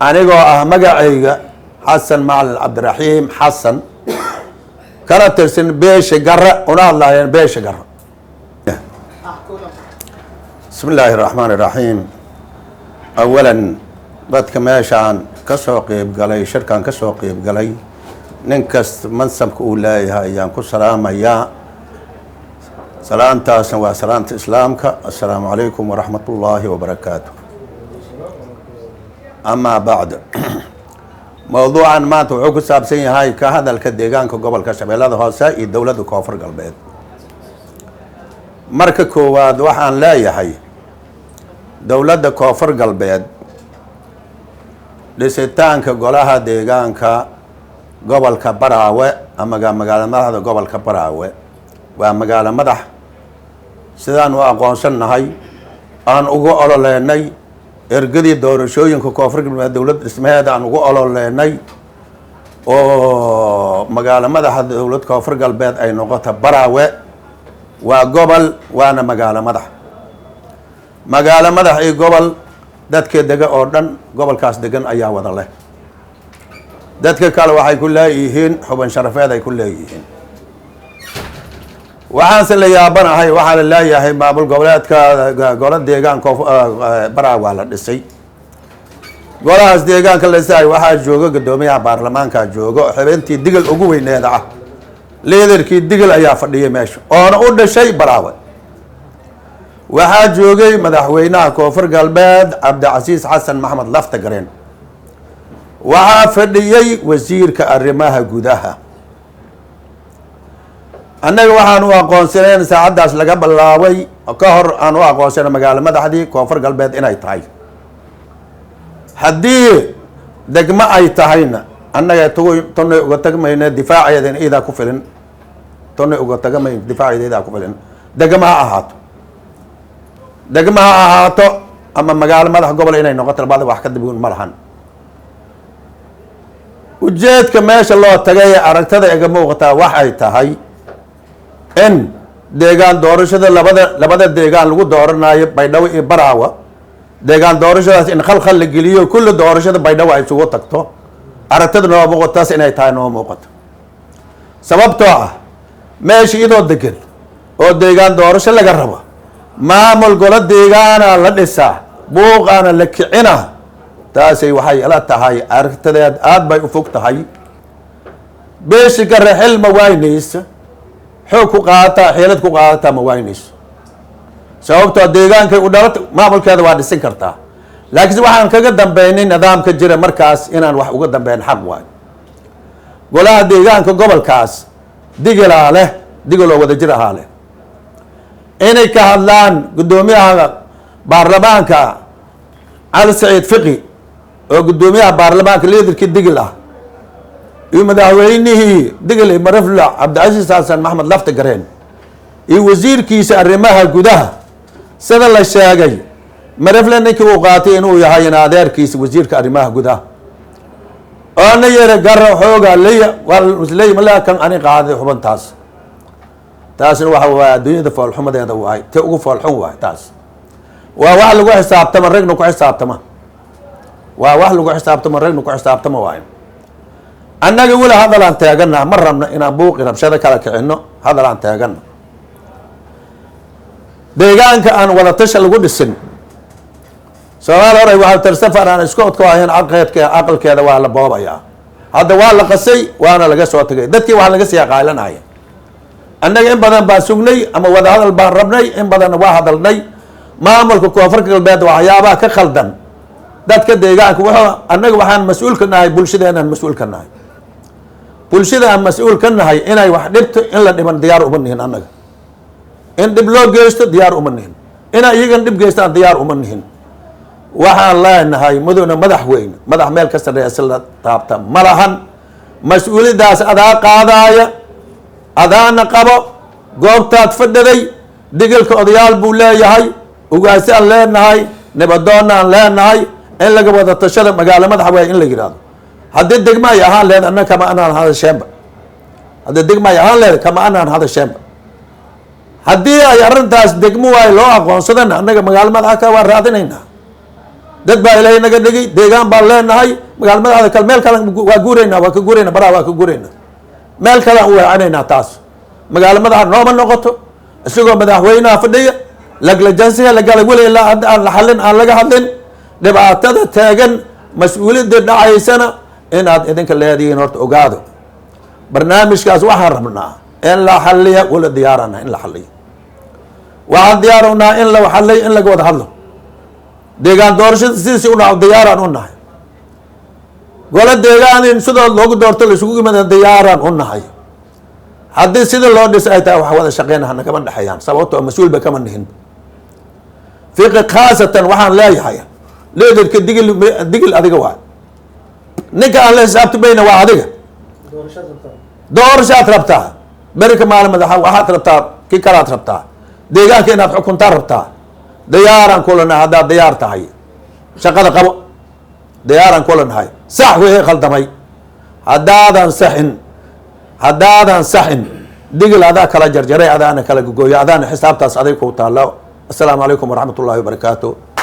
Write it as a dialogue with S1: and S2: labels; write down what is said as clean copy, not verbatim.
S1: أنا مقعيقة حسن مع عبد الرحيم حسن كانت ترسل بيش قرة ونالله يعني بيش قرة. بسم الله الرحمن الرحيم. أولا بدك ماشان كسوقي بقلي شركان كسوقي بقلي ننكس منصبك أولاي هاي كل سلام يا سلام تاسن وسلامة إسلامك. السلام عليكم ورحمة الله وبركاته. أما بعد موضوعا ما توعوك سابسين هاي كهذا الكديغان قبل كشبيل هذا هو سائي الدولة كوفر قلبين مركك واد وحان لا يحي دولة كوفر قلبين لستان كقولها ديغان قبل كبراوة أما مقالة مدح قبل كبراوة ومقالة مدح سيدان وأقوانسن هاي أن أقو أولا لأني ergadii doorashooyinka koonfur galbeed dowlad dhismaheeda aan ugu ololeynay oo magaalo madaxa dowlad koonfur galbeed ay noqoto Baraawe waa gobol waana magaalo madax ee gobol dadka dega oo dhan gobolkaas degan ayaa wada leh dadka kale waxay ku leeyihiin xuban sharafeed ay ku leeyihiin waxaan la yaabanahay waxa la leeyahay maamul goboleedka golaha deegaanka Baraawe la dhisay golahaas deegaanka la dhisay waxa jooga gudoomiyaha baarlamaanka jooga xubintii digil ugu weyneeda ah leaderkii digil ayaa fadhiyay meesha oo u dhashay Baraawe waxa joogay madaxweynaha koonfur galbeed Cabdicasiis Xasan Maxamed Laftagareen waxa fadhiyay wasiirka arrimaha gudaha annaga waxaan u aqoonsaneen saacadaas laga bilaabay ka hor aan u aqoonsanay magaalo madaxdii koonfur galbeed inay tahay haddii degmo ay tahayna annaga tonay uga tagmayna difaaceedana iida ku filan tonay uga tagamayna difaaceeda ku filan degmo ha ahaato ama magaalo madax gobol inay noqoto labada wax ka dibun ma lahan ujeedka meesha loo tagay aragtada iga muuqata wax ay tahay in deegaan doorashada labada deegaan lagu dooranayo Baydhabo iyo Baraawe deegaan doorashadaas in khalkhal la geliyo kullu doorashada Baydhabo ay isugu tagto aragtida noo muuqataas inay tahay noo muuqato sababtoo ah meesha idoo degan oo deegaan doorasho laga rabo maamul golo deegaana la dhisaa buuqaana la kicina taasay waxay ila tahay aragtideed aad bay u fog tahay beeshi garre xilma waynaysa xoog ku qaata xeelad ku qaata ma waynayso sababtoo deegaankay u dhalata maamulkeeda waa dhisin kartaa laakiin waxaan kaga dambeynay nidaamka jira markaas inaan wax uga dambeyn xaq waay golaha deegaanka gobolkaas digil oo wada jir ahaa leh inay ka hadlaan gudoomiyaha baarlamaanka Cali Saciid Fiqi oo gudoomiyaha baarlamaanka leaderkii digil ah iyo madaxweynihii digil Marafla Cabdicasiis Xasan Maxamed Laftagareen iyo wasiirkiisa arrimaha gudaha sida la sheegay Marafla ninkii uu qaatay inuu yahay adeerkiisa wasiirka arrimaha gudaha oo na yara garro xooga leey malaakan ani qaaday xubintaas taasina waxa waa adduunyada foolxumadeeda waay ta ugu foolxun waay taas waa wax lagu xisaabtamo ragna ku xisaabtama waa wax lagu xisaabtamo ragna ku xisaabtama waay annaga wala hadalaan taagana ma rabna inaan buuqi rabshada kala kicino hadalaan taagana deegaanka aan wada tasha lagu dhisin Soomaali hore waxa tarsafar aan isku odko ahayn aqalkeeda waa la boobayaa hadda waa la qasay waana laga soo tagay dadkii waxa laga sii qaalanaya annaga in badan baa sugnay ama wada hadal baan rabnay in badan waa hadalnay maamulka koonfur galbeed waxyaabaha ka khaldan dadka deegaanka wuxuu annaga waxaan mas'uul ka nahay bulshadeena mas'uul ka nahay bulshada aan mas'uul ka nahay inay wax dhibto in la dhiban diyaar uma nihin annaga in dib loo geysto diyaar uma nihin ina iyagan dib geystaan diyaar uma nihin waxaan leenahay mudane madaxweyne madax meel ka sareeyay la taabta malahan mas'uuliyadaas adaa qaadaya adaana qabo goobtaad fadhiday digilka odayaal buu leeyahay ugaasi aan leenahay nabadoon aan leenahay in laga wada tashada magaalo madaxweyne in la yiraahdo haddii degmo ay ahaan leed annaka kama anaan hada sheemba haddii degmo ay ahaan leed kama anaan hada sheemba haddii ay arrintaas degmo ay loo aqoonsadana annaga magaalo madaxa ka waa raadinaynaa dad baa ilaahay naga dhigay deegaan baan leenahay magaal madaxda kale meel kale waa guuraynaa waa ka guuraynaa baraa waa ka guuraynaa meel kale aan u weecanaynaa taas magaalo madaxa nooma noqoto isagoo madaxweynaha fadhiya laglajansiga lagala weli ilaa hadda aan la xallin aan laga hadlin dhibaatada taagan mas-uuliyadda dhacaysana inaad idinka leedihiin horta ogaado barnaamijkaas waxaan rabnaa in la xalliya wala diyaarana in la xalliyo waxaan diyaarnaa in la xalliyo in laga wada hadlo deegaan doorashada sidiisi u dhaco diyaaraan u nahay golo deegaan in sidoo loogu doorto la isugu yimid diyaaraan u nahay haddii sida loo dhis ay tahay wax wada shaqeynaha nagama dhexeeyaan sababtoo mas-uulba kama nihin fiqi khaasatan waxaan leeyahay leedarka digil adiga waay ninka aan la xisaabtamayna waa adiga doorashaad rabtaa berika maalin madaxa waxaad rabtaa ki kalaad rabtaa deegaanka inaad xukuntaa rabtaa diyaaraan kulanahay haddaad diyaar tahay shaqada qabo diyaaraan kulanahay sax wixii khaldamay haddaadan saxin digil adaa kala jarjaray adaana kala gogooyo adaana xisaabtaas aday ku taalo assalaamu calaykum waraxmat ullahi wabarakaatu